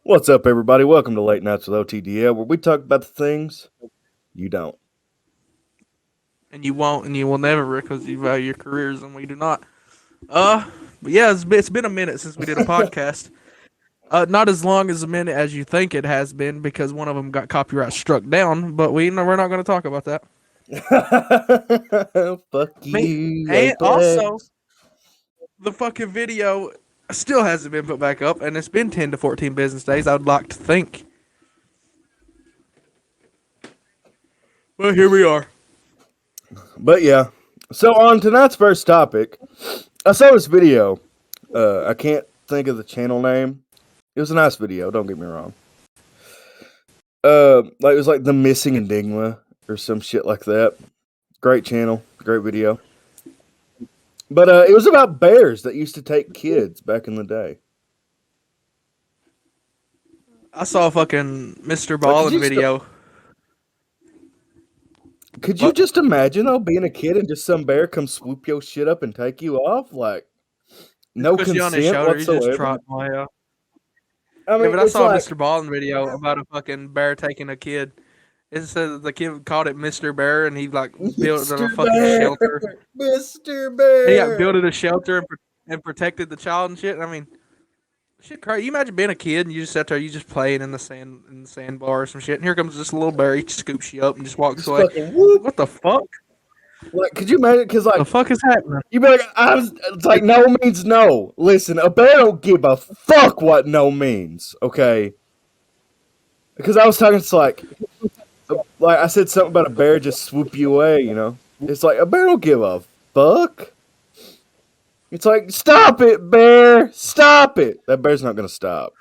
What's up, everybody? Welcome to Late Nights with OTDL, where we talk about the things you don't. And you won't, and you will never, because you value your careers, and we do not. But yeah, it's been a minute since we did a podcast. Not as long as a minute as you think it has been, because one of them got copyright struck down. But we're not going to talk about that. Fuck Me you, and also Apex. the fucking video still hasn't been put back up, and it's been 10 to 14 business days. I would like to think. Well, here we are. But yeah, so on tonight's first topic, I saw this video. I can't think of the channel name. It was a nice video, don't get me wrong. Like it was like The Missing Enigma or some shit like that. Great channel, great video. But it was about bears that used to take kids back in the day. I saw a fucking Mr. Like, Ballin video. could you What? just imagine though being a kid and just some bear come swoop your shit up and take you off? Like no Push you on his consent shoulder, you just whatsoever. trot my I Yeah, mean, but I it's saw a like Mr. Ballin video about a fucking bear taking a kid. It said that the kid called it Mr. Bear, and he like built a Mr. fucking Bear, shelter. Mr. He got Bear. built a shelter and protected the child and shit. I mean, shit, crazy. You imagine being a kid and you just sat there, you just playing in the sandbar or some shit, and here comes this little bear. He scoops you up and just walks Just away. fucking whoop. What the fuck? Like, could you imagine? Because The like fuck is happening? you be like, it's like no means no. Listen, a bear don't give a fuck what no means. Okay. Because I was talking, it's like I said something about a bear just swoop you away. You know, it's like a bear don't give a fuck. It's like, stop it, bear! Stop it! That bear's not gonna stop.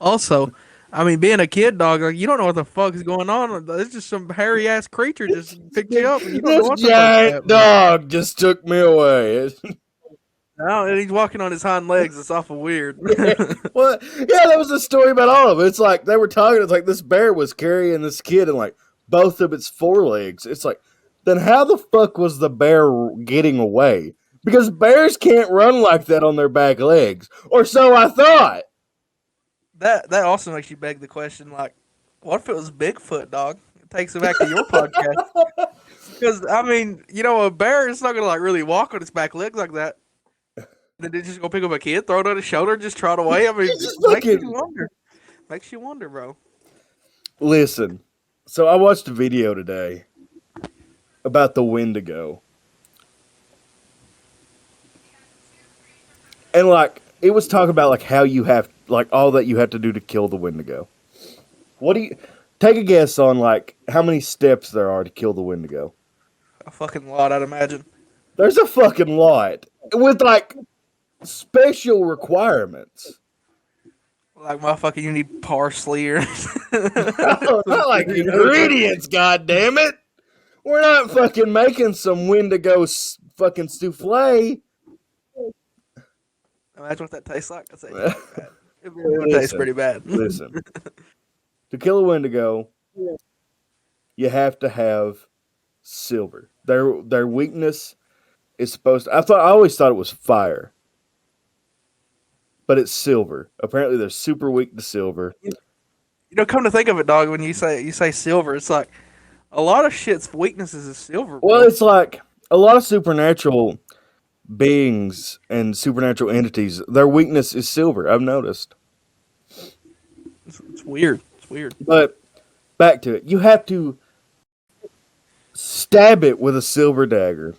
Also, I mean, being a kid dog, like you don't know what the fuck is going on. It's just some hairy ass creature just picked you up, and you don't know This what the fuck's giant happening. dog just took me away. No, and he's walking on his hind legs. It's awful weird. Well, yeah, that was the story about all of it. It's like they were talking. It's like this bear was carrying this kid and like both of its forelegs. It's like, then how the fuck was the bear getting away? Because bears can't run like that on their back legs, or so I thought. That also makes you beg the question, like, what if it was Bigfoot, dog? It takes it back to your podcast. Because I mean, a bear is not gonna like really walk on its back legs like that. Then they just go pick up a kid, throw it on his shoulder, and just trot away. I mean, You just it makes fucking you wonder. Makes you wonder, bro. listen. So I watched a video today about the Wendigo, and like it was talking about like how you have like all that you have to do to kill the Wendigo. What do you take a guess on like how many steps there are to kill the Wendigo? A fucking lot, I'd imagine. There's a fucking lot with like special requirements. Like, motherfucker, you need parsley or. Oh, not like ingredients, god damn it. We're not fucking making some Wendigo fucking souffle. Imagine what that tastes like. I'd say it really would taste pretty bad. Listen. To kill a Wendigo, you have to have silver. Their weakness is supposed to, I always thought it was fire. But it's silver. Apparently they're super weak to silver. Come to think of it, dog, when you say silver, it's like a lot of shit's weaknesses is silver, Well, bro. it's like a lot of supernatural beings and supernatural entities, their weakness is silver, I've noticed. It's weird. It's weird. But back to it. You have to stab it with a silver dagger.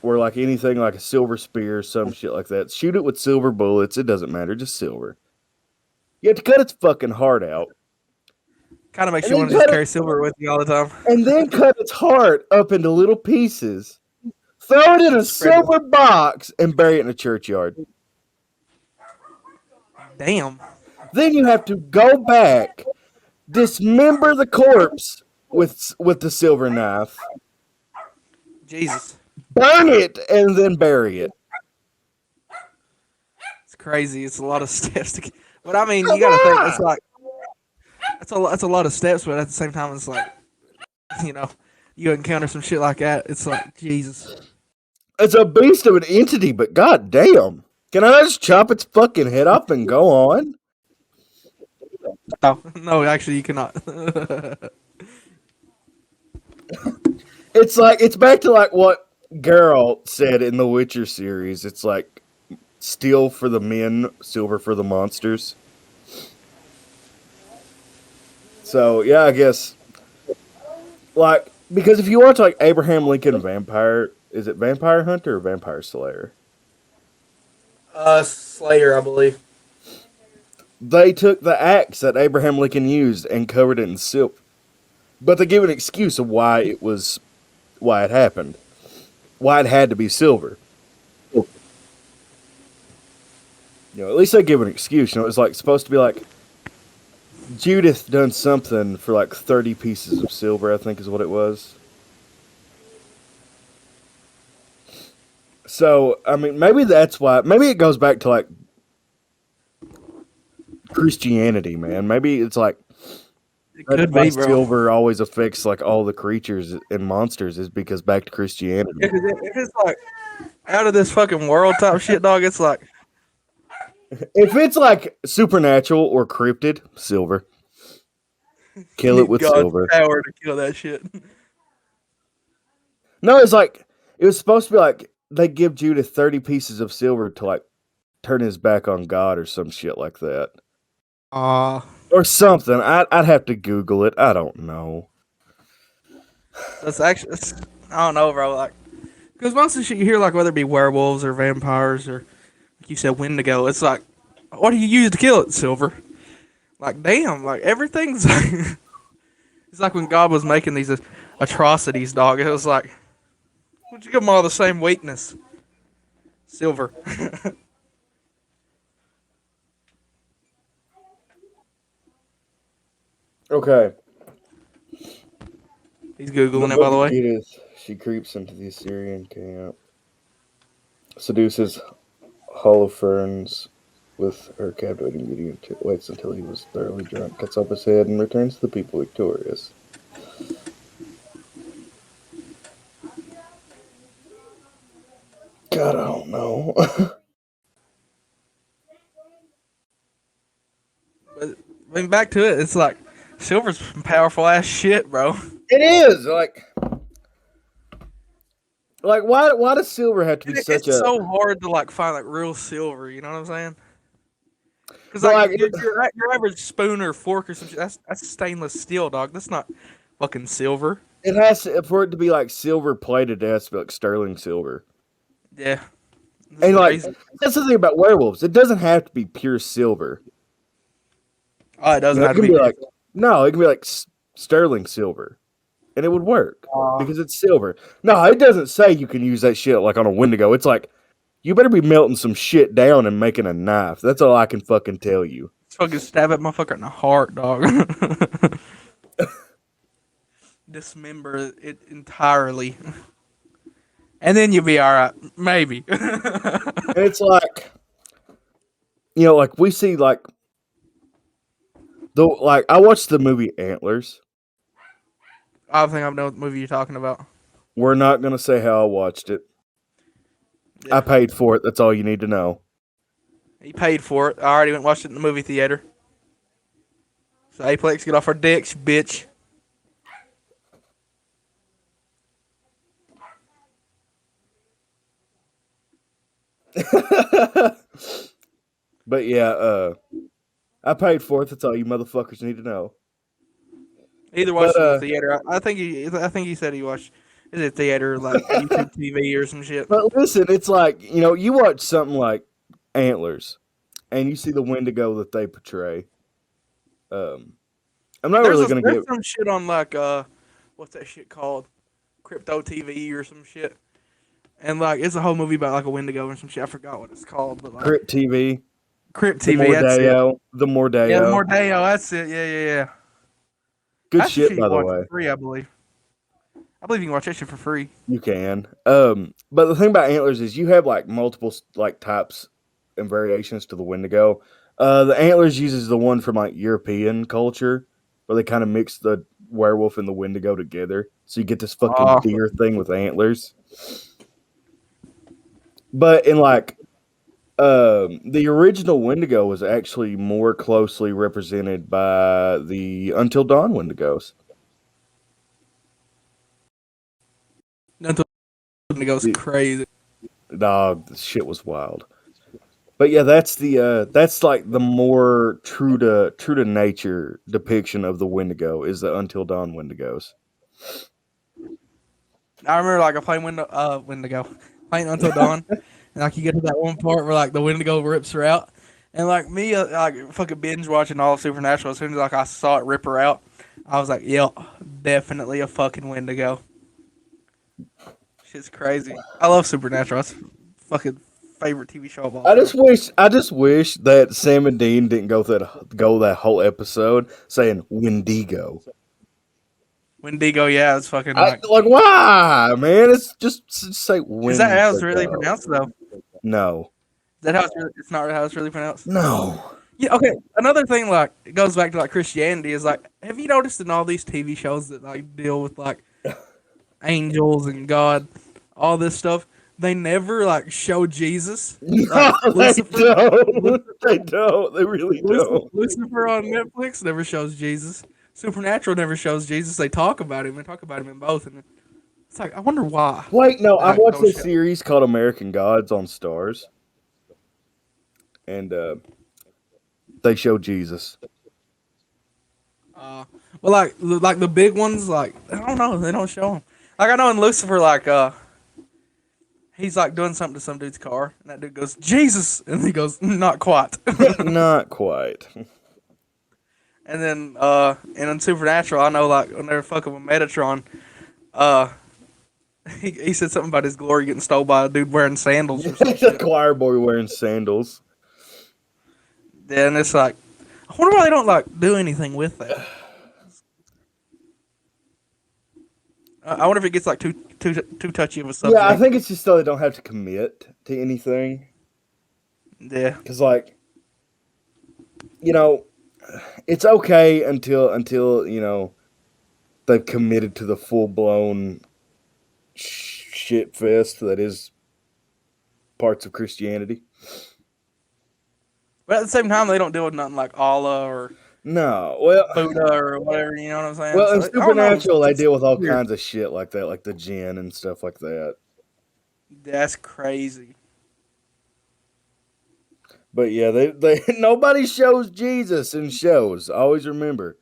Or like anything like a silver spear, some shit like that. Shoot it with silver bullets. It doesn't matter, just silver. You have to cut its fucking heart out. Kind of makes And you then want to just cut carry it, silver with you all the time. and then cut its heart up into little pieces. Throw it in a Spread it. silver box and bury it in a churchyard. Damn. Then you have to go back, dismember the corpse with the silver knife, Jesus. burn it, and then bury it. It's crazy. It's a lot of steps to get. But I mean, Come you got to think, it's on! like, that's a lot of steps, but at the same time, it's like, you know, you encounter some shit like that. It's like, Jesus. It's a beast of an entity, but god damn. Can I just chop its fucking head off and go on? No, no, actually, you cannot. It's like it's back to like what Geralt said in the Witcher series. It's like steel for the men, silver for the monsters. So yeah, I guess like because if you watch like Abraham Lincoln Vampire, is it Vampire Hunter or Vampire Slayer? Slayer, I believe. They took the axe that Abraham Lincoln used and covered it in silk, but they give an excuse of why it happened, why it had to be silver. You know, at least they give an excuse. You know, it's like supposed to be like Judith done something for like 30 pieces of silver, I think is what it was. So, I mean, maybe that's why. Maybe it goes back to like Christianity, man. Maybe it's like It that's could why be, bro. silver always affects like all the creatures and monsters is because back to Christianity. If it's like out of this fucking world type shit, dog, it's like If it's like supernatural or cryptid, silver. Kill it with God's silver. power to kill that shit. No, it's like it was supposed to be like they give Judith 30 pieces of silver to like turn his back on God or some shit like that. Or something. I'd have to Google it. I don't know. That's actually, I don't know, bro. Like, because most of the shit you hear, like whether it be werewolves or vampires or like you said, Wendigo, it's like, what do you use to kill it? Silver. Like, damn, like everything's. It's like when God was making these atrocities, dog. It was like, would you give them all the same weakness? Silver. Okay. He's googling it, by the way. Judith, she creeps into the Assyrian camp, seduces Holofernes with her captivating beauty, waits until he was thoroughly drunk, cuts off his head, and returns to the people victorious. God, I don't know. But I mean, back to it, it's like silver's powerful ass shit, bro. It is like why does silver have to be such It's a so hard to like find like real silver. You know what I'm saying? Because But, like like, your average spoon or fork or some shit, that's stainless steel, dog. That's not fucking silver. it has to, for it to be like silver plated, it has to be like sterling silver. Yeah. That's And the like reason. that's the thing about werewolves. It doesn't have to be pure silver. Oh, it You doesn't know, have it to can be. be like no, it can be like sterling silver, and it would work Uh, because it's silver. No, it doesn't say you can use that shit like on a Wendigo. It's like you better be melting some shit down and making a knife. That's all I can fucking tell you. fucking stab that motherfucker in the heart, dog. Dismember it entirely. And then you'll be alright. Maybe. And it's like like we see like I watched the movie Antlers. I think I know what movie you're talking about. We're not gonna say how I watched it. Yeah. I paid for it. That's all you need to know. He paid for it. I already went and watched it in the movie theater. So Aplex, get off our dicks, bitch. But yeah, I paid for it. That's all you motherfuckers need to know. Either watched it in the But theater. I think he said he watched is it theater like YouTube TV or some shit. but listen, it's like you watch something like Antlers, and you see the Wendigo that they portray. I'm not really gonna There's get. some shit on like what's that shit called? Crypto TV or some shit. And like it's a whole movie about like a Wendigo or some shit. I forgot what it's called, but like Crypt TV, Crypt the TV. That's it. Mordeo, the Mordeo. Yeah, the Mordeo. That's it. Yeah. Good That's the shit, shit you by the watch way. for free, I believe. I believe you can watch that shit for free. You can. But the thing about Antlers is you have like multiple like types and variations to the Wendigo. The Antlers uses the one from like European culture where they kind of mix the werewolf and the Wendigo together, so you get this fucking Oh. deer thing with antlers. But in like The original Wendigo was actually more closely represented by the Until Dawn Wendigos. Until it goes crazy. Dog, the shit was wild. But yeah, that's like the more true to nature depiction of the Wendigo is the Until Dawn Wendigos. I remember like I playing Wendigo, playing Until Dawn, and like you get to that one part where like the Wendigo rips her out, and like me like fucking binge watching all of Supernatural. As soon as like I saw it rip her out, I was like, "Yep, definitely a fucking Wendigo." Shit's crazy. I love Supernatural. That's fucking favorite TV show of all I time. just wish that Sam and Dean didn't go that whole episode saying Wendigo. Wendigo, yeah, it's fucking like. Like why, man? It's just say Wendigo. Is that how it's really pronounced though? No. Is that how it's really, it's not how it's really pronounced? No. Yeah, okay. Another thing, like, it goes back to like Christianity is like, have you noticed in all these TV shows that like deal with like angels and God, all this stuff, they never like show Jesus. No, Like, they don't. They don't. They really don't. Lucifer on Netflix never shows Jesus. Supernatural never shows Jesus. They talk about him. They talk about him in both, and it's like I wonder why. Wait, no, I Like, watched no a shit. series called American Gods on Stars, and they show Jesus. Well, like the big ones, like I don't know, they don't show him. Like I know in Lucifer, like he's like doing something to some dude's car, and that dude goes Jesus, and he goes not quite. Not quite. And then and in Supernatural, I know like when they're fucking with Metatron, uh, he said something about his glory getting stolen by a dude wearing sandals or some The shit. choir boy wearing sandals. Yeah, and it's like, I wonder why they don't like do anything with that. I wonder if it gets like too touchy of a subject. Yeah, I think it's just so they don't have to commit to anything. Yeah. Because, like, you know, it's okay until you know they've committed to the full blown shit fest that is parts of Christianity. But at the same time, they don't deal with nothing like Allah or No, well, Buddha or whatever. You know what I'm saying? well, in So, I don't know, Supernatural they it's deal with all weird. kinds of shit like that, like the jinn and stuff like that. That's crazy. But yeah, they nobody shows Jesus in shows. Always remember,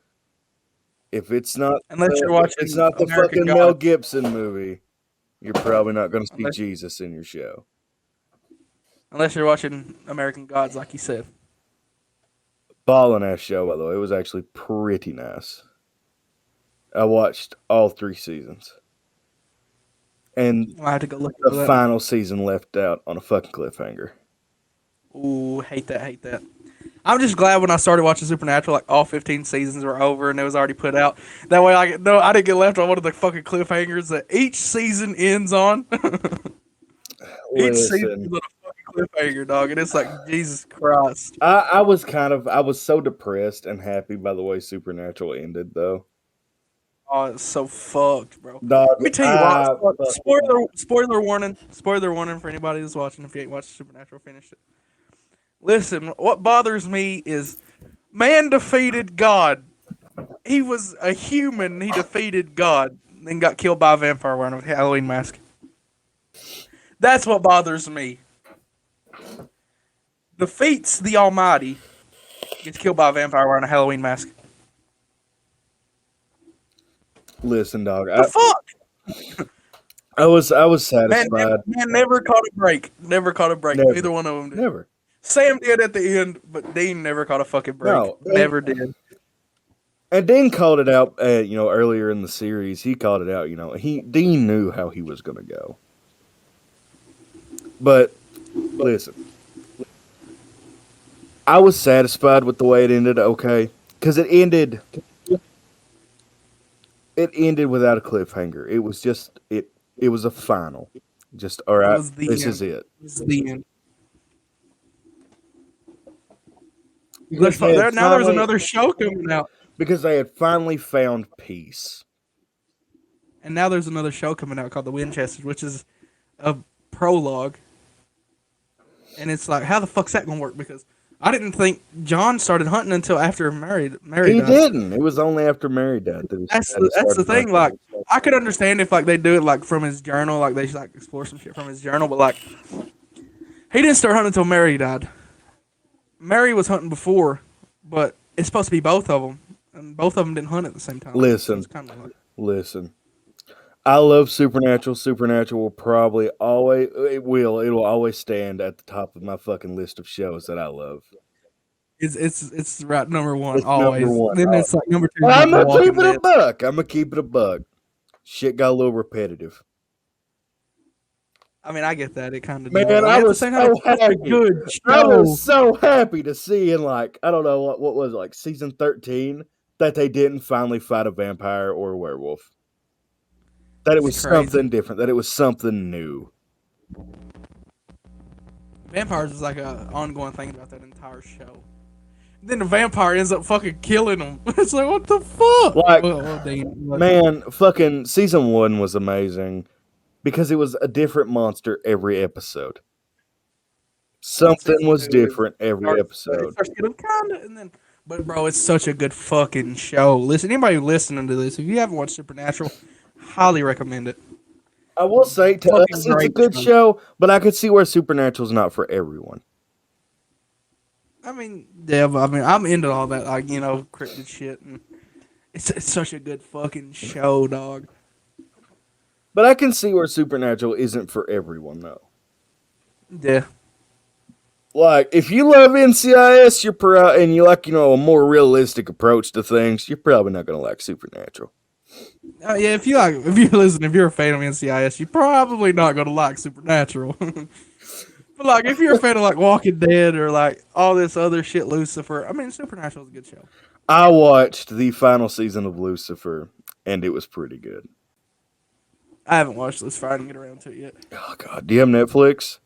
if it's not Unless you're watching it's not the American fucking Mel God. Gibson movie, you're probably not going to see Unless, Jesus in your show. unless you're watching American Gods, like you said. Ballin' ass show, by the way. It was actually pretty nice. I watched all 3 seasons, and I had to go look the at that. final season left out on a fucking cliffhanger. Ooh, hate that. I'm just glad when I started watching Supernatural, like all 15 seasons were over and it was already put out. That way, I didn't get left on one of the fucking cliffhangers that each season ends on. Each season is Listen, on a fucking cliffhanger, dog, and it's like Jesus Christ. I was so depressed and happy by the way Supernatural ended, though. Oh, it's so fucked, bro. Dog, Let me tell you what. Spoiler warning. Spoiler warning for anybody who's watching. If you ain't watched Supernatural, finish it. Listen, what bothers me is man defeated God. He was a human. He defeated God, then got killed by a vampire wearing a Halloween mask. That's what bothers me. Defeats the Almighty, gets killed by a vampire wearing a Halloween mask. listen, dog. The fuck? I was Man, satisfied. man never caught a break. Never caught a break. Never. Neither one of them did. Never. Sam did at the end, but Dean never caught a fucking break. No. Never did. And Dean called it out, earlier in the series. He called it out. Dean knew how he was going to go. But listen, I was satisfied with the way it ended. Okay, because it ended without a cliffhanger. It was just it. It was a final. Just all right. was the This end. is it. It's the end. Because they had Now there's finally- another show coming out. because they had finally found peace. And now there's another show coming out called The Winchesters, which is a prologue. and it's like, how the fuck's that gonna work? Because I didn't think John started hunting until after Mary He died. didn't. It was only after Mary died that he That's that he that's the started thing. hunting. Like, I could understand if like they do it like from his journal, like they like explore some shit from his journal, but like he didn't start hunting until Mary died. Mary was hunting before, but it's supposed to be both of them, and both of them didn't hunt at the same time. Listen. it's kind of like, Listen, I love Supernatural. Supernatural will probably always it'll always stand at the top of my fucking list of shows that I love. it's right number one It's always. number one. Then it's like number two. But is I'm The gonna Walking keep it a Dead. buck. I'm gonna keep it a buck. Shit got a little repetitive. I mean, I get that. It kind of Man, does. I mean, I at the was same time, so it's such a happy. good I show. was so happy to see in like I don't know what was it, like season 13 that they didn't finally fight a vampire or a werewolf. That it was It's crazy. something different. That it was something new. Vampires is like a ongoing thing about that entire show. Then the vampire ends up fucking killing them. It's like, what the fuck? Like, Like, man, fucking season 1 was amazing because it was a different monster every episode. Something season was 2 is- different every It episode. starts getting kinda, and then, but bro, it's such a good fucking show. Listen, anybody listening to this, if you haven't watched Supernatural, highly recommend it. I will say to Fucking us it's a great good show. show, but I could see where Supernatural's not for everyone. I mean, yeah, but I mean, I'm into all that, like, you know, cryptid shit, and it's such a good fucking show, dog. But I can see where Supernatural isn't for everyone though. Yeah. Like, if you love NCIS, and you like, a more realistic approach to things, you're probably not gonna like Supernatural. Yeah, if you're a fan of NCIS, you're probably not gonna like Supernatural. But like, if you're a fan of like Walking Dead or like all this other shit, Lucifer, I mean, Supernatural is a good show. I watched the final season of Lucifer, and it was pretty good. I haven't watched Lucifer. I didn't get around to it yet. Oh God, do you have Netflix?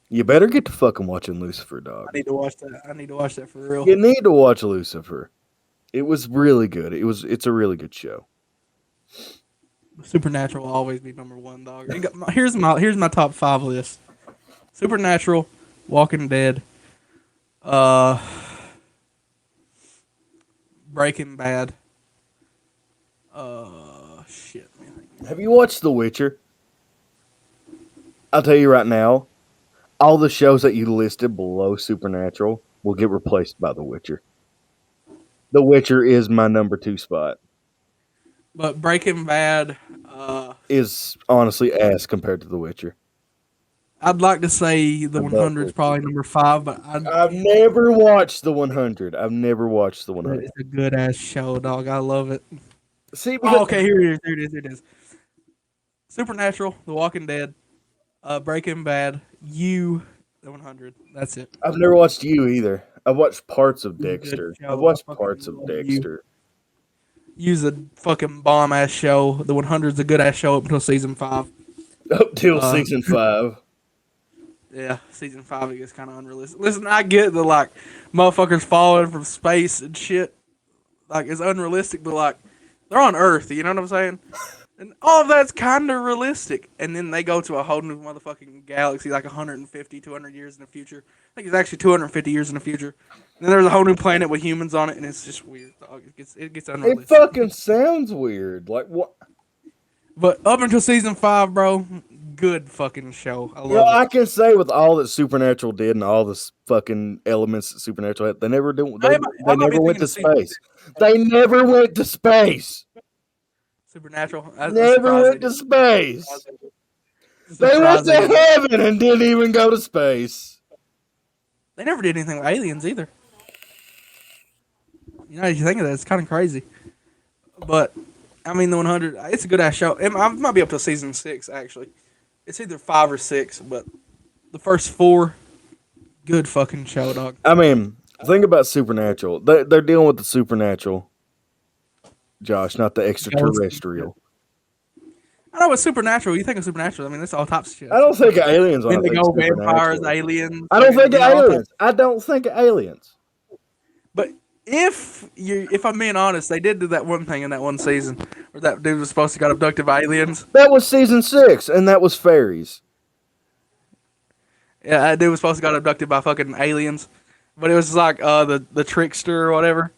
You better get to fucking watching Lucifer, dog. I need to watch that. I need to watch that for real. You need to watch Lucifer. It was really good. It's a really good show. Supernatural will always be number one, dog. Here's my top 5 list: Supernatural, Walking Dead, Breaking Bad. Shit, man. Have you watched The Witcher? I'll tell you right now, all the shows that you listed below Supernatural will get replaced by The Witcher. The Witcher is my number 2 spot. But Breaking Bad, Is honestly ass compared to The Witcher. I'd like to say the I love 100 is Witcher. probably number 5, but I've never watched The 100. I've never watched The 100. it's a good ass show, dog. I love it. See, because Oh, okay, here it is. Supernatural, The Walking Dead, Breaking Bad, the 100. That's it. I've never watched You either. I've watched parts of Good Dexter. show. I've watched I parts fucking of love You. Dexter. Use a fucking bomb ass show. The 100's a good ass show up until season 5. Up till Uh, season 5. Yeah, season 5 it gets kind of unrealistic. Listen, I get the like motherfuckers falling from space and shit. Like it's unrealistic, but like they're on Earth. You know what I'm saying? And all of that's kind of realistic. And then they go to a whole new motherfucking galaxy, like 150, 200 years in the future. I think it's actually 250 years in the future. And then there's a whole new planet with humans on it, and it's just weird. Dog. It gets It unrealistic. fucking sounds weird. Like what? But up until season 5, bro, good fucking show. I love You know, I it. can say with all that Supernatural did and all the fucking elements that Supernatural had, they never do. They, I they might be never went to thinking of season space. They never went to space. Supernatural. I'm Never surprised went they to space. didn't. They went Surprised to they didn't. heaven and didn't even go to space. They never did anything with aliens either. You know, if you think of that, it's kind of crazy. But I mean, the 100, it's a good ass show. It might be up to season 6 actually. It's either 5 or 6, but the first 4, good fucking show, dog. I mean, think about Supernatural. They're dealing with the supernatural, Josh, not the extraterrestrial. I know it's Supernatural. You think of Supernatural? I mean, it's all types of shit. I don't think of aliens when I think Indigo, vampires, supernatural. aliens. I don't think of all types. aliens. I don't think of aliens. But if I'm being honest, they did do that one thing in that one season where that dude was supposed to got abducted by aliens. That was season 6, and that was fairies. Yeah, that dude was supposed to got abducted by fucking aliens, but it was like the trickster or whatever.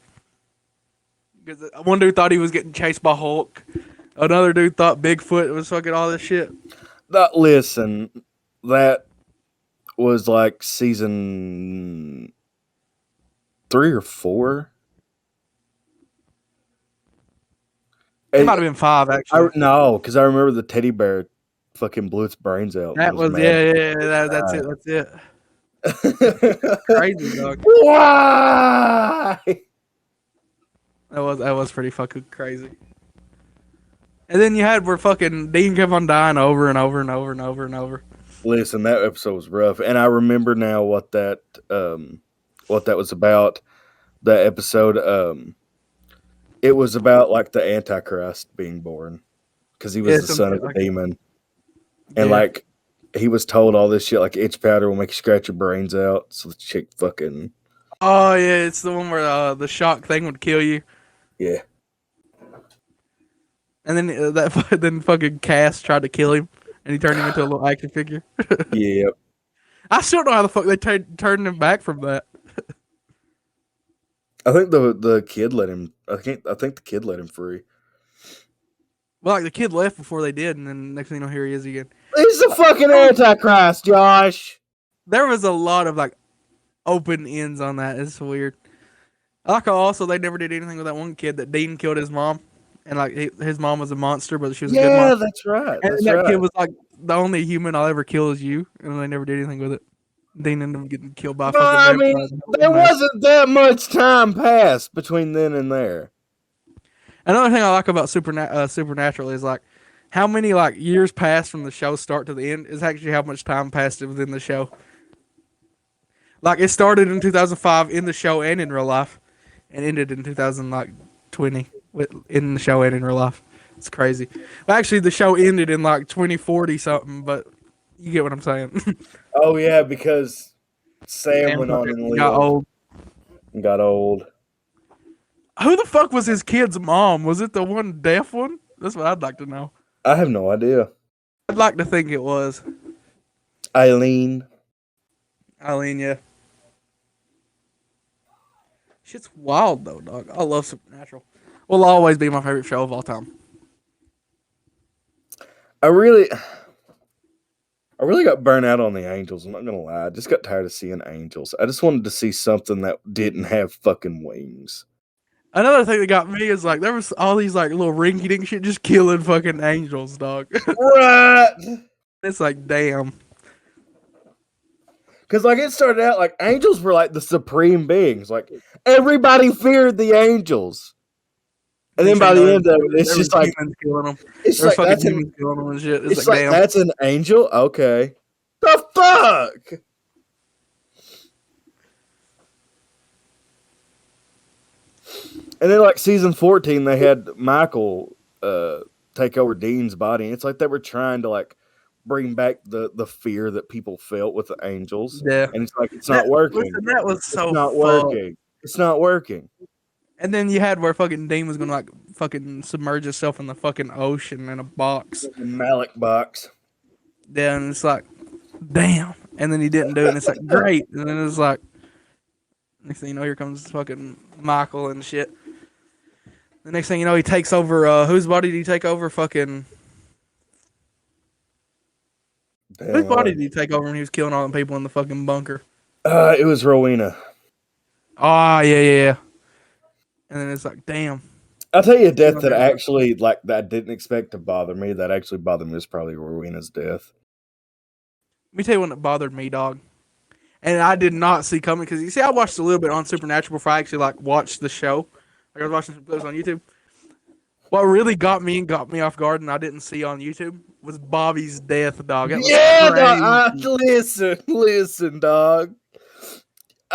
Because one dude thought he was getting chased by Hulk. Another dude thought Bigfoot was fucking all this shit. Listen, that was like season 3 or 4. It might have been 5 actually. No, because I remember the teddy bear fucking blew its brains out. That was that's it. That's it. Crazy dog. Why? That was pretty fucking crazy. And then you had where fucking Dean kept on dying over and over and over and over and over. Listen, that episode was rough, and I remember now what that was about. That episode, it was about like the Antichrist being born because he was the son of a demon, and like he was told all this shit like itch powder will make you scratch your brains out. So the chick fucking. Oh yeah, it's the one where the shock thing would kill you. Yeah. And then then fucking Cass tried to kill him, and he turned him into a little action figure. Yeah. I still don't know how the fuck they turned him back from that. I think the kid let him. I think the kid let him free. Well, like the kid left before they did, and then next thing you know, here he is again. He's the fucking Antichrist, Josh. There was a lot of like open ends on that. It's weird. I like how also they never did anything with that one kid that Dean killed his mom, and like his mom was a monster, but she was a good mom. Yeah, that's right. And that kid was like the only human I'll ever kill is you, and they never did anything with it. Dean ended up getting killed by. I mean, there wasn't that much time passed between then and there. Another thing I like about Supernatural is like how many like years passed from the show start to the end is actually how much time passed within the show. Like it started in 2005 in the show and in real life, and ended in 2020 in the show and in real life. It's crazy. Well, actually, the show ended in like 2040 something, but you get what I'm saying. Oh yeah, because Sam went on and got old. Who the fuck was his kid's mom? Was it the one deaf one? That's what I'd like to know. I have no idea. I'd like to think it was Eileen, yeah. Shit's wild though, dog. I love Supernatural. Will always be my favorite show of all time. I really got burnt out on the Angels. I'm not gonna lie. I just got tired of seeing Angels. I just wanted to see something that didn't have fucking wings. Another thing that got me is like there was all these like little rinky dink shit just killing fucking angels, dog. Right. It's like damn. Because like it started out like angels were like the supreme beings. Like everybody feared the angels. And then by the end of it, it's just like humans killing them. It's There's like fucking humans killing them and shit. It's like damn. That's an angel? Okay. The fuck? And then like season 14, they had Michael take over Dean's body. And it's like they were trying to like bring back the fear that people felt with the angels. Yeah. And it's like it's not working. Listen, that was so it's not working. It's not working. And then you had where fucking Dean was gonna like fucking submerge himself in the fucking ocean in a box. A Malik box. Yeah, and it's like, damn. And then he didn't do it, and it's like, great. And then it's like, next thing you know, here comes fucking Michael and shit. The next thing you know, he takes over. Whose body did he take over? Fucking. Damn, whose body did he take over when he was killing all the people in the fucking bunker? It was Rowena. Ah, yeah. And then it's like, damn. I'll tell you a death that actually, like, that I didn't expect to bother me. That actually bothered me is probably Rowena's death. Let me tell you one that bothered me, dog. And I did not see coming because you see, I watched a little bit on Supernatural before I actually like watched the show. Like I was watching some clips on YouTube. What really got me off guard, and I didn't see on YouTube, was Bobby's death, dog. Yeah, dog, listen, dog.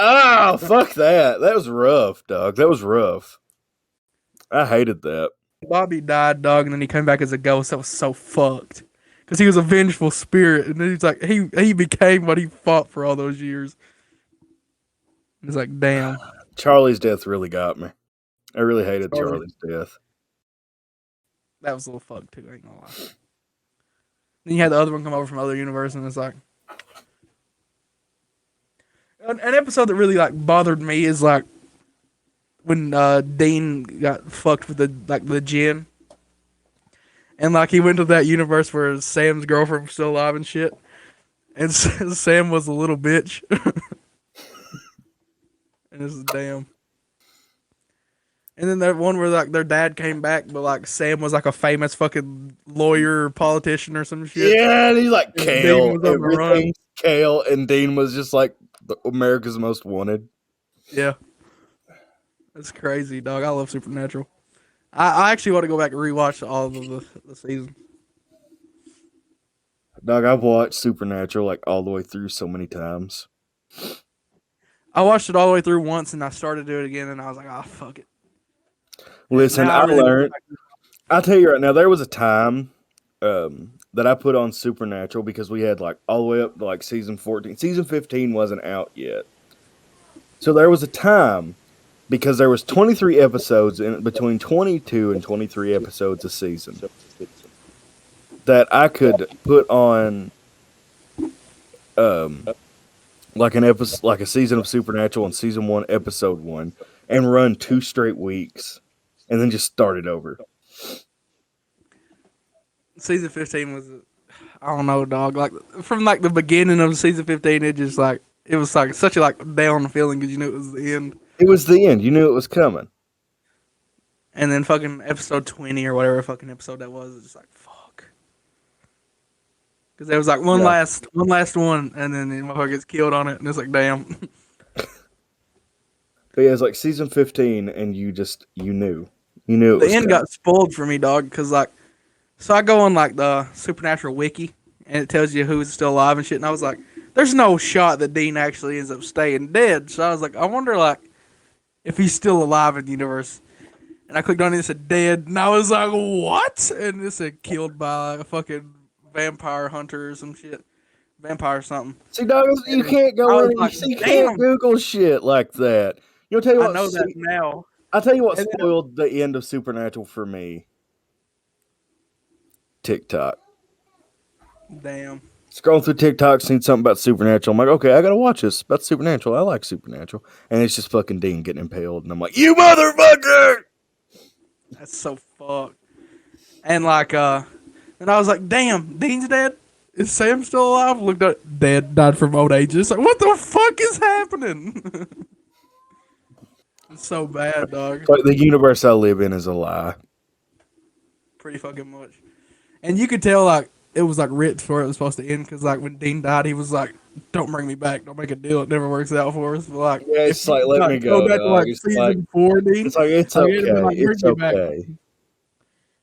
Oh, fuck that. That was rough, dog. That was rough. I hated that. Bobby died, dog, and then he came back as a ghost. That was so fucked. Because he was a vengeful spirit, and then he's like, he became what he fought for all those years. It's like, damn. Charlie's death really got me. I really hated Charlie's death. That was a little fucked, too, I ain't gonna lie. Then you had the other one come over from other universe, and it's like, An episode that really like bothered me is like when Dean got fucked with the gin, and like he went to that universe where Sam's girlfriend was still alive and shit, and Sam was a little bitch, and this is damn. And then that one where like their dad came back, but like Sam was like a famous fucking lawyer, or politician, or some shit. Yeah, and he's like And Dean Kale. was on the run. Everything's Kale, and Dean was just like America's Most Wanted. Yeah, that's crazy, dog. I love Supernatural. I actually want to go back and rewatch all of the season. Dog, I've watched Supernatural like all the way through so many times. I watched it all the way through once, and I started to do it again, and I was like, "Oh fuck it." Listen, Now I really learned. I'll tell you right now, there was a time that I put on Supernatural because we had like all the way up to like season 14. Season 15 wasn't out yet. So there was a time because there was 23 episodes in between 22 and 23 episodes a season that I could put on like an episode, like a season of Supernatural on season 1, episode 1, and run 2 straight weeks and then just start it over. Season 15 was, I don't know, dog. Like from like the beginning of season 15, it just like it was like such a like down feeling because you knew it was the end. It was the end. You knew it was coming. And then fucking episode 20 or whatever fucking episode that was, it's just like fuck. Because there was like one last one, and then the motherfucker gets killed on it, and it's like damn. But yeah, it's like season 15, and you knew it was The end coming. got spoiled for me, dog. Because like, so I go on like the Supernatural wiki, and it tells you who's still alive and shit. And I was like, there's no shot that Dean actually ends up staying dead. So I was like, I wonder like if he's still alive in the universe. And I clicked on it and it said dead, and I was like, what? And it said killed by a fucking vampire hunter or some shit. Vampire or something. See, dog, you can't I go was in. like, You damn. can't Google shit like that. You'll tell you I what. know that now. I'll tell you what And then- spoiled the end of Supernatural for me. TikTok. Damn. Scrolling through TikTok, seen something about Supernatural. I'm like, okay, I gotta watch this. About Supernatural. I like Supernatural. And it's just fucking Dean getting impaled. And I'm like, you motherfucker! That's so fucked. And like, and I was like, damn, Dean's dead? Is Sam still alive? Looked up, dead, died from old age. It's like, what the fuck is happening? It's so bad, dog. Like, the universe I live in is a lie. Pretty fucking much. And you could tell, like, it was like written for it was supposed to end because, like, when Dean died, he was like, "Don't bring me back. Don't make a deal. It never works out for us." But like, Yeah, it's if like, you, let me go, back to dog. like It's season like- 4, Dean. It's like, it's Like, it'd have been okay. like, It's bring me back. okay.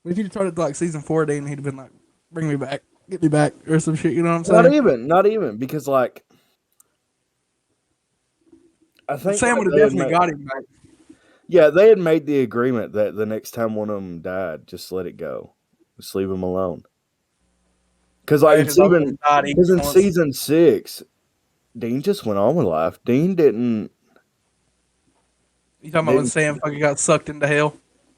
If you'd started like season 4, Dean, he'd have been like, "Bring me back, get me back," or some shit. You know what I'm saying? Not even, because like, I think Sam would have they had definitely made- got him back. Yeah, they had made the agreement that the next time one of them died, just let it go, just leave him alone. Because like it's even because in season 6, Dean just went on with life. Dean didn't. You talking about when Sam fucking got sucked into hell?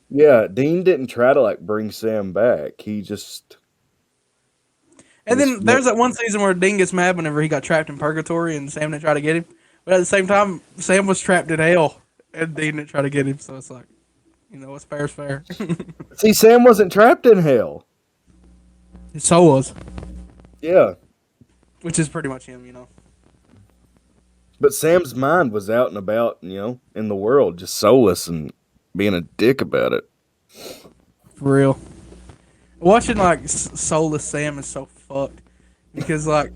Yeah, Dean didn't try to like bring Sam back. He just. And then there's that one season where Dean gets mad whenever he got trapped in purgatory and Sam didn't try to get him. But at the same time, Sam was trapped in hell and Dean didn't try to get him. So it's like, you know, what's fair is fair. See, Sam wasn't trapped in hell. So was. Yeah, Which is pretty much him, you know. but Sam's mind was out and about, in the world, just soulless and being a dick about it. For real. Watching, like, Soulless Sam is so fucked. Because, like,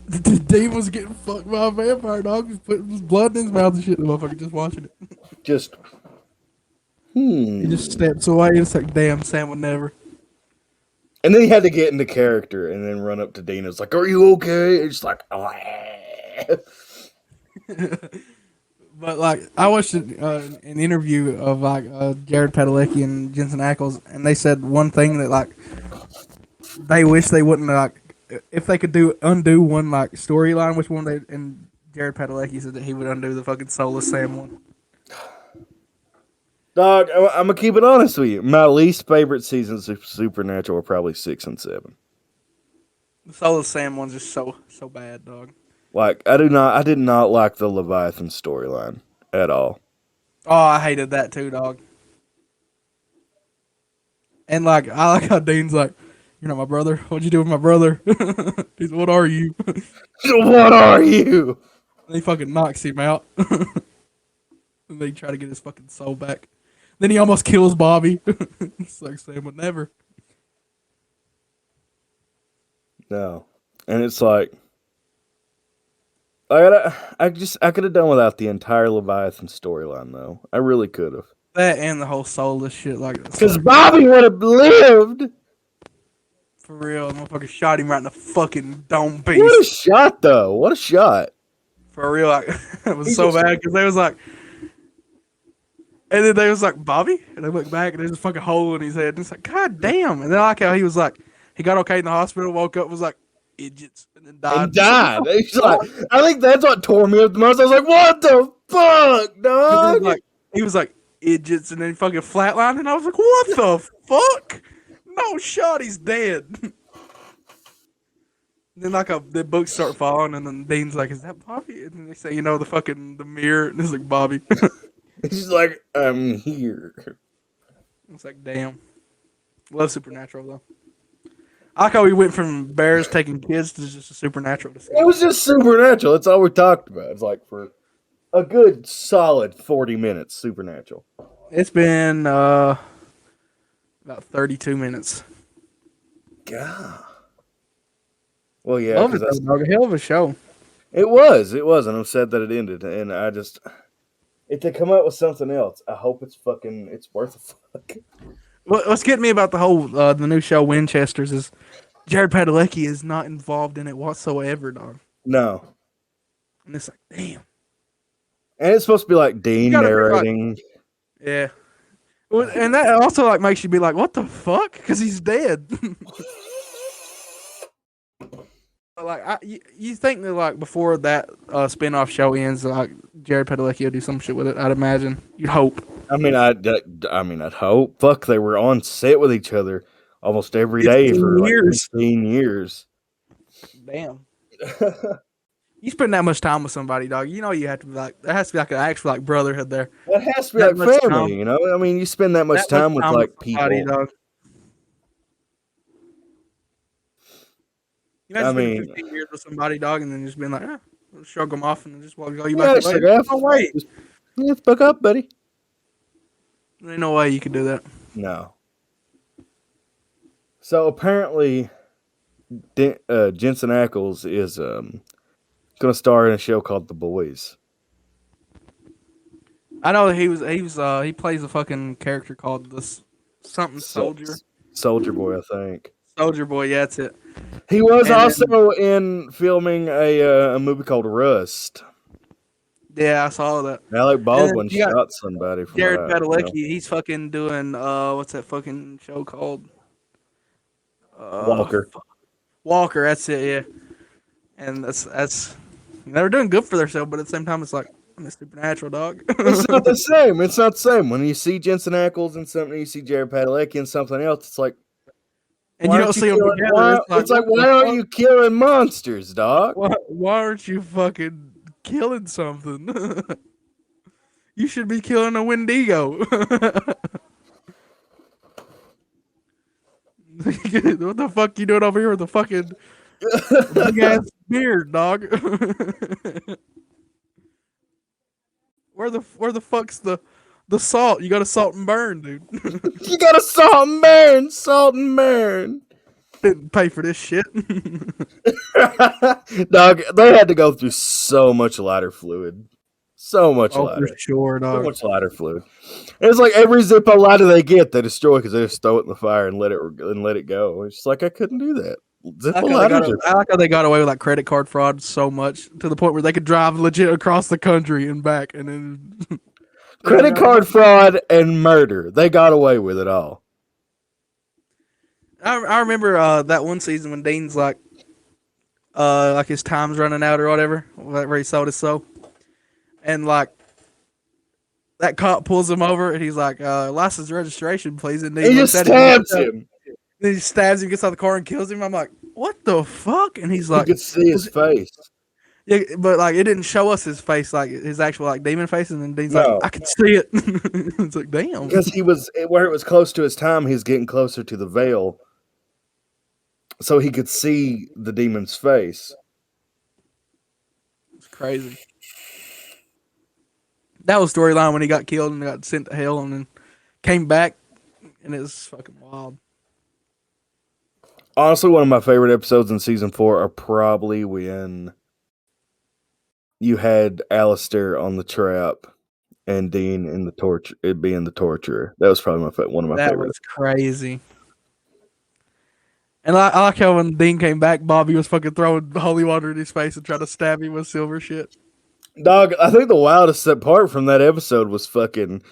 the Dean was getting fucked by a vampire dog. Just putting his blood in his mouth and shit. The motherfucker just watching it. Just. He just steps away. It's like, damn, Sam would never. And then he had to get into character and then run up to Dean. It's like, "Are you okay?" It's like, "Oh." But like, I watched an interview of like Jared Padalecki and Jensen Ackles, and they said one thing that like they wish they wouldn't like if they could undo one like storyline. Which one they and Jared Padalecki said that he would undo the fucking Soulless Sam one. Dog, I'm gonna keep it honest with you. My least favorite seasons of Supernatural are probably 6 and 7. The Soulless Sam one's just so bad, dog. Like I did not like the Leviathan storyline at all. Oh, I hated that too, dog. And like, I like how Dean's like, "You're not my brother. What'd you do with my brother?" He's, "What are you?" And What are you? he fucking knocks him out. And they try to get his fucking soul back. Then he almost kills Bobby. It's like Sam would never. No, and it's like I could have done without the entire Leviathan storyline though. I really could have. That and the whole soulless shit, like Because Bobby would have lived. for real, motherfucker shot him right in the fucking dome What a piece. shot though! What a shot! For real, like, it was He so just- bad because they was like, and then they was like, "Bobby," and they look back and there's a fucking hole in his head. And it's like, God damn! And then I like how he was like, he got okay in the hospital, woke up, was like, idiots, and then died. And died. He's like, I think that's what tore me up the most. I was like, what the fuck, And then, dog? like, he was like, idiots, and then fucking flatlined, and I was like, what the fuck? No shot, he's dead. Then like the books start falling, and then Dean's like, "Is that Bobby?" And then they say, the mirror, and it's like Bobby. He's like, I'm here. It's like, damn. Love Supernatural though. I like how we went from bears taking kids to just a Supernatural. It was just Supernatural. That's all we talked about. It's like for a good solid 40 minutes, Supernatural. It's been about 32 minutes. God. Well, yeah, Love 'cause it, that's, though, dog. A hell of a show. it was, and I'm sad that it ended. And I just, if they come out with something else, I hope it's worth a fuck. What's getting me about the whole the new show Winchesters is Jared Padalecki is not involved in it whatsoever, dog. No. And it's like, damn. And it's supposed to be like Dean gotta be like- narrating. Yeah. Well, and that also like makes you be like, what the fuck? Because he's dead. Like, you think that like before that spin-off show ends, like Jared Padalecki will do some shit with it? I'd imagine. You'd hope. I mean, I'd hope. Fuck, they were on set with each other almost every day 15 for years. like 15 years. Damn. You spend that much time with somebody, dog. You know you have to be like there has to be like an actual like brotherhood there. That has to be That like much family, time. you know? I mean, you spend that much time with like people. somebody, dog. You imagine I spending mean- 15 years with somebody, dog, and then just being like, shrug them off and then just walk you Yeah, back. shrug Like, off. no way. Yeah, fuck up, buddy. There ain't no way you could do that. No. So apparently, Jensen Ackles is going to star in a show called The Boys. I know he plays a fucking character called this something soldier. Soldier Boy, I think. Soldier Boy, yeah, that's it. He was And also in filming a movie called Rust. Yeah, I saw that. Alec Baldwin you got shot somebody. From Jared what I know. Padalecki, he's fucking doing what's that fucking show called? Walker. Walker, that's it, yeah. And that's they're doing good for themselves, but at the same time, it's like I'm a Supernatural, dog. It's not the same. It's not the same. When you see Jensen Ackles in something, you see Jared Padalecki in something else. It's like, And why you don't aren't see them killing- together. It's like, what why the aren't fuck? you killing monsters, dog? Why aren't you fucking killing something? You should be killing a Wendigo. What the fuck you doing over here with a fucking big ass beard, dog? Where the fuck's the salt? You got to salt and burn, dude. You gotta salt and burn, salt and burn. Didn't pay for this shit. Dog, they had to go through so much lighter fluid. So much Oh, lighter. for sure, So dog. much lighter fluid. It's like every Zippo lighter they get, they destroy because they just throw it in the fire and let it go. It's just like I couldn't do that. Zippo lighters I like how they got away with like credit card fraud so much to the point where they could drive legit across the country and back, and then credit card fraud and murder. They got away with it all. I remember that one season when Dean's like his time's running out or whatever, where he sold his soul, and like that cop pulls him over and he's like, "License registration, please." And He just stabs him. Then he stabs him, gets out of the car, and kills him. I'm like, "What the fuck?" And he's You like, could see his face. Yeah, but like it didn't show us his face, like his actual like demon face, and then Dean's like, No, I can see it. It's like, damn, because he was where it was close to his time. He was getting closer to the veil, so he could see the demon's face. it's crazy. That was storyline when he got killed and got sent to hell, and then came back, and it was fucking wild. Honestly, one of my favorite episodes in season 4 are probably when you had Alistair on the trap and Dean in the torture, it being the torturer. That was probably one of my That favorites. was crazy. And I like how when Dean came back, Bobby was fucking throwing holy water in his face and trying to stab him with silver shit. Dog, I think the wildest part from that episode was fucking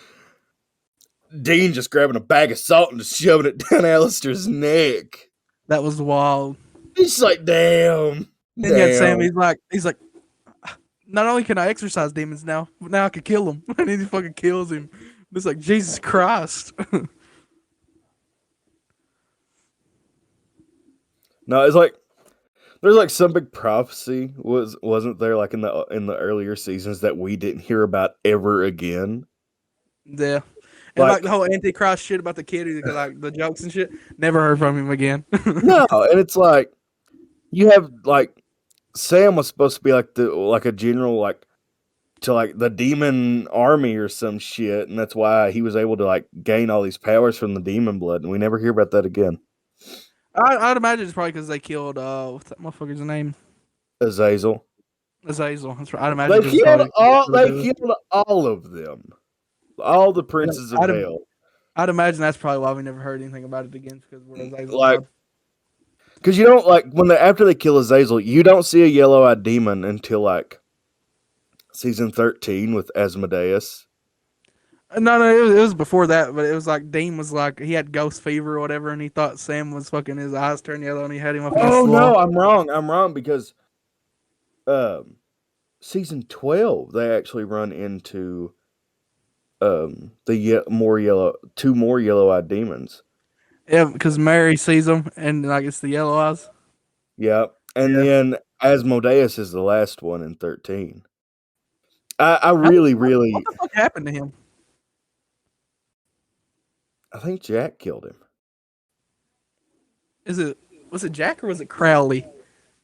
Dean just grabbing a bag of salt and just shoving it down Alistair's neck. That was wild. He's like, damn. Then you had Sam. Damn. He's like, not only can I exorcise demons now, but now I can kill them. And then he fucking kills him. It's like Jesus Christ. No, it's like there's like some big prophecy wasn't there like in the earlier seasons that we didn't hear about ever again. Yeah. And like Like the whole Antichrist shit about the kid, because like the jokes and shit, never heard from him again. no, and it's like you have like Sam was supposed to be like a general like to like the demon army or some shit, and that's why he was able to like gain all these powers from the demon blood, and we never hear about that again. I'd imagine it's probably because they killed what's that motherfucker's name? Azazel. Azazel. That's right. I'd imagine They it's killed all. They probably. killed all of them. All the princes of I'd, hell. I'd imagine that's probably why we never heard anything about it again, because we're Azazel. Like, because you don't like after they kill Azazel, you don't see a yellow-eyed demon until like season 13 with Asmodeus. No, it was before that, but it was like Dean was like he had ghost fever or whatever, and he thought Sam was fucking his eyes turned yellow, and he had him up against Oh the no, wall. I'm wrong. I'm wrong because season 12 they actually run into two more yellow-eyed demons. Yeah, because Mary sees him, and like it's the yellow eyes. Yep. And Yeah. then Asmodeus is the last one in 13. I really What the fuck happened to him? I think Jack killed him. Was it Jack or was it Crowley?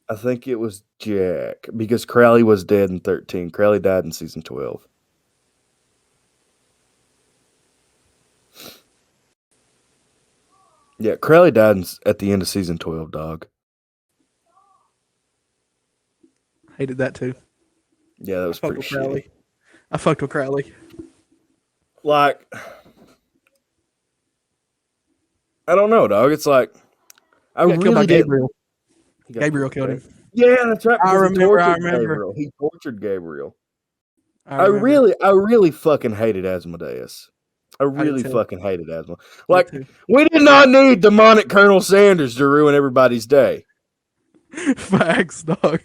I think it was Jack because Crowley was dead in 13. Crowley died in season 12. Yeah, Crowley died at the end of season 12, dog. Hated that too. Yeah, that was Fuck pretty with shitty. Crowley. I fucked with Crowley. Like, I don't know, dog. It's like, I He got killed by really did. Gabriel. Gabriel killed him. Yeah, that's right. I because he remember. tortured Gabriel. He tortured Gabriel. I remember. really fucking hated Asmodeus. I really too. fucking hated Asmodeus. Me Like, too. we did not need demonic Colonel Sanders to ruin everybody's day. Facts, dog.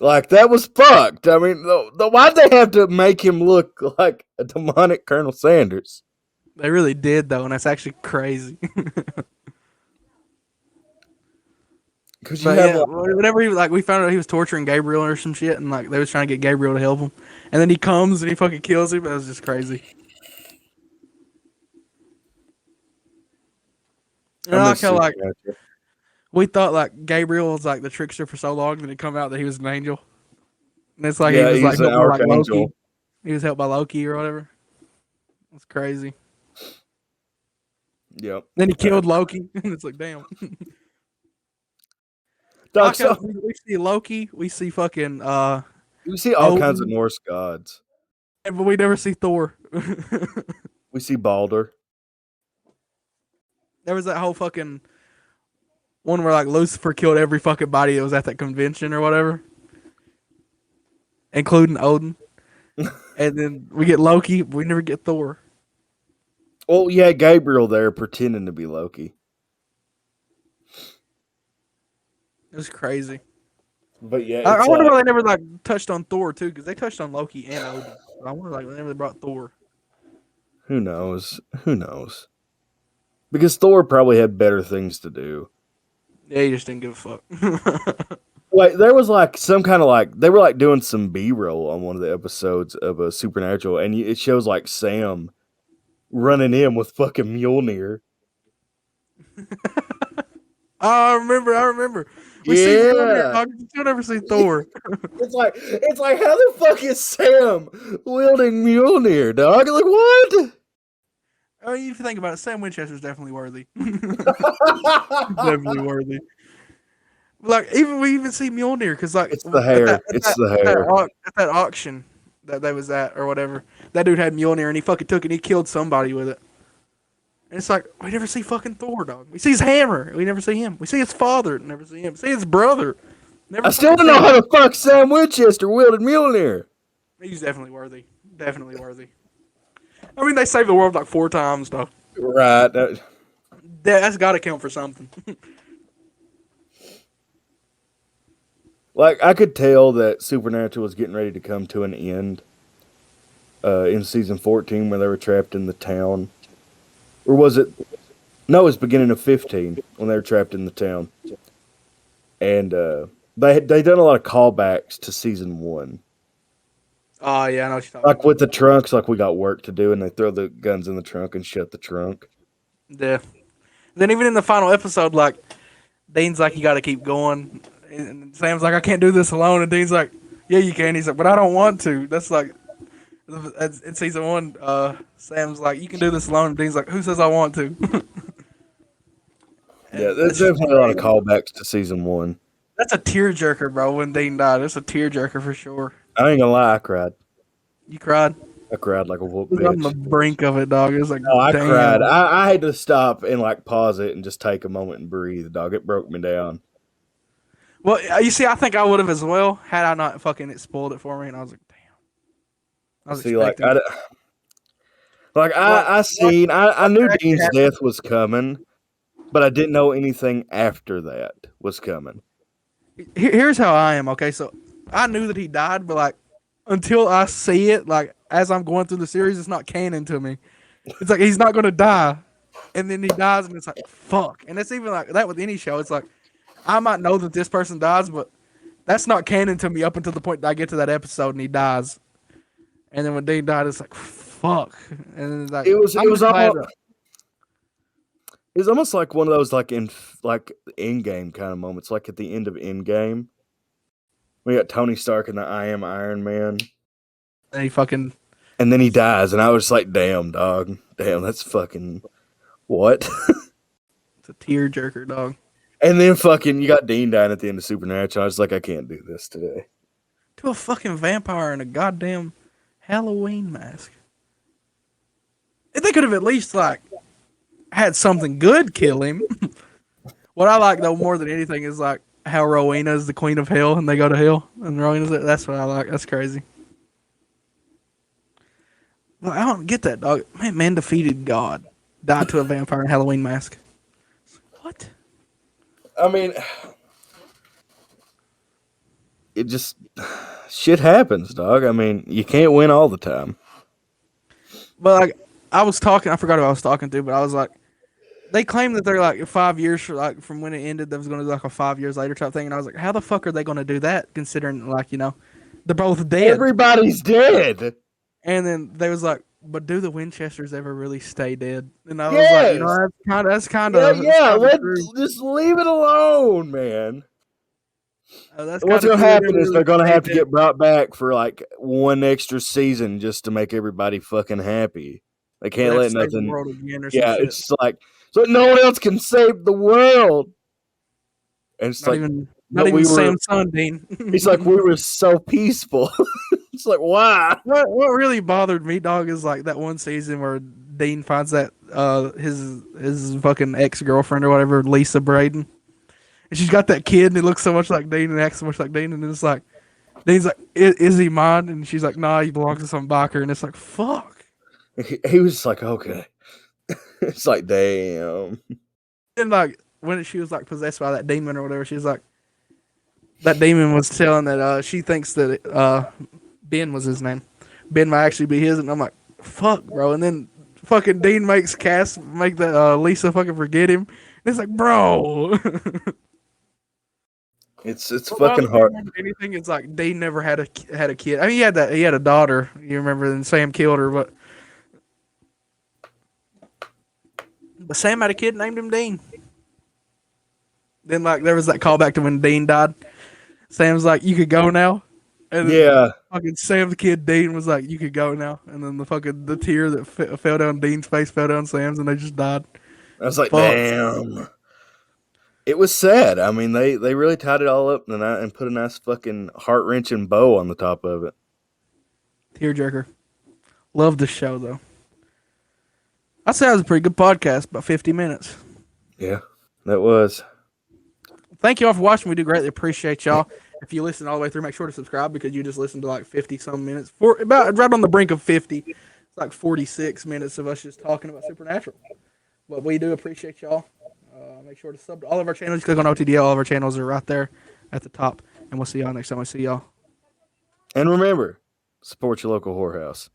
Like, that was fucked. I mean, why'd they have to make him look like a demonic Colonel Sanders? They really did though, and that's actually crazy. Because you But have yeah, like, whenever he like, we found out he was torturing Gabriel or some shit, and like they was trying to get Gabriel to help him, and then he comes and he fucking kills him. That was just crazy. And I like how like we thought like Gabriel was like the trickster for so long, then it come out that he was an angel, and it's like yeah, he was like he's an helped by, like archangel. Loki. He was helped by Loki or whatever. It's crazy. Yep. Then he killed Loki, and it's like damn. Dog, Like how so, we see Loki, we see fucking you see all Odin. kinds of Norse gods. but we never see Thor. We see Balder. There was that whole fucking one where like Lucifer killed every fucking body that was at that convention or whatever, including Odin. And then we get Loki, but we never get Thor. Oh, yeah, Gabriel there pretending to be Loki. It was crazy. But yeah, I it's wonder like, why they never like touched on Thor too, because they touched on Loki and Odin. I wonder like whenever they brought Thor. who knows? Who knows? Because Thor probably had better things to do. Yeah, he just didn't give a fuck. Like there was like some kind of like they were like doing some B-roll on one of the episodes of a Supernatural, and it shows like Sam running in with fucking Mjolnir. I remember. We see Mjolnir, Yeah, dog. You'll never see Thor. it's like how the fuck is Sam wielding Mjolnir, dog? Like what? I mean, if you think about it, Sam Winchester's definitely worthy. Definitely worthy. Like we even see Mjolnir because like It's the hair. It's the hair. at that auction that they was at or whatever, that dude had Mjolnir and he fucking took it and he killed somebody with it. And it's like we never see fucking Thor, dog. We see his hammer, we never see him. We see his father, never see him. We see his brother. Never I still don't know how the fuck Sam Winchester wielded Mjolnir. He's definitely worthy. Definitely worthy. I mean, they saved the world like 4 times, though. Right. That's got to count for something. Like I could tell that Supernatural was getting ready to come to an end in season 14 when they were trapped in the town. Or was it? No, it was beginning of 15 when they were trapped in the town. And they done a lot of callbacks to season 1. Oh, yeah, I know what you're talking Like with the trunks, like we got work to do, and they throw the guns in the trunk and shut the trunk. Yeah. Then even in the final episode, like, Dean's like, you got to keep going. And Sam's like, I can't do this alone. And Dean's like, yeah, you can. He's like, but I don't want to. That's like, in season 1, Sam's like, you can do this alone. And Dean's like, who says I want to? Yeah, there's definitely a lot of callbacks to season 1. That's a tearjerker, bro, when Dean died. It's a tearjerker for sure. I ain't gonna lie, I cried. You cried? I cried like a whoop I was on the bitch. brink of it, dog. It was like, Oh, I damn. cried. I had to stop and like pause it and just take a moment and breathe, dog. It broke me down. Well, you see, I think I would have as well had I not fucking it spoiled it for me, and I was like, damn. I was like expecting. I knew Dean's death was coming, but I didn't know anything after that was coming. Here's how I am. Okay, so I knew that he died, but like until I see it, like as I'm going through the series, it's not canon to me. It's like he's not gonna die, and then he dies, and it's like fuck. And it's even like that with any show. It's like I might know that this person dies, but that's not canon to me up until the point that I get to that episode and he dies. And then when Dean died, it's like fuck. And it's like It was almost like one of those like end game kind of moments, like at the end of Endgame. We got Tony Stark and the I Am Iron Man. And he fucking. And then he dies, and I was like, damn, dog. Damn, that's fucking what? It's a tearjerker, dog. And then fucking you got Dean dying at the end of Supernatural. I was like, I can't do this today. To a fucking vampire in a goddamn Halloween mask. And they could have at least like had something good kill him. What I like though more than anything is like how Rowena is the queen of hell and they go to hell and Rowena's it. That's what I like. That's crazy. Well, I don't get that, dog. Man defeated God. Died to a vampire in Halloween mask. What? I mean, it just shit happens, dog. I mean, you can't win all the time. But like I forgot who I was talking to, but I was like, they claim that they're like 5 years from when it ended. That was going to be like a 5 years later type thing, and I was like, how the fuck are they going to do that? Considering like they're both dead. Everybody's dead. And then they was like, but do the Winchesters ever really stay dead? And I was like, that's kind of let's just leave it alone, man. What's gonna happen is they're gonna have to get brought back for like one extra season just to make everybody fucking happy. They can't let nothing. The world again or Yeah, some shit. it's like so no one else can save the world. And it's not even Sam's son, Dean. It's like we were so peaceful. It's like why? What really bothered me, dog, is like that one season where Dean finds that his fucking ex-girlfriend or whatever, Lisa Braden. And she's got that kid and he looks so much like Dean and acts so much like Dean, and it's like Dean's like, is he mine? And she's like, nah, he belongs to some biker, and it's like, fuck. He was just like, okay. It's like, damn. And like when she was like possessed by that demon or whatever, she's like, that demon was telling that she thinks that Ben was his name. Ben might actually be his, and I'm like, fuck, bro. And then fucking Dean makes Cass make that Lisa fucking forget him. And it's like, bro. It's What bothers fucking me hard. more than anything is like Dean never had a kid. I mean, he had a daughter. You remember, and Sam killed her, but Sam had a kid named him Dean. Then like there was that callback to when Dean died. Sam's like, "You could go now," and then Yeah, fucking Sam's kid Dean was like, "You could go now," and then the tear that fell down Dean's face fell down Sam's, and they just died. I was like, Fuck. damn. It was sad. I mean, they really tied it all up and put a nice fucking heart wrenching bow on the top of it. Tearjerker. Love this show though. I say it was a pretty good podcast, about 50 minutes. Yeah, that was. Thank you all for watching. We do greatly appreciate y'all. If you listen all the way through, make sure to subscribe because you just listened to like 50 some minutes. About right on the brink of 50. It's like 46 minutes of us just talking about Supernatural. But we do appreciate y'all. Make sure to sub to all of our channels. Click on OTDL. All of our channels are right there at the top. And we'll see y'all next time. I see y'all. And remember, support your local whorehouse.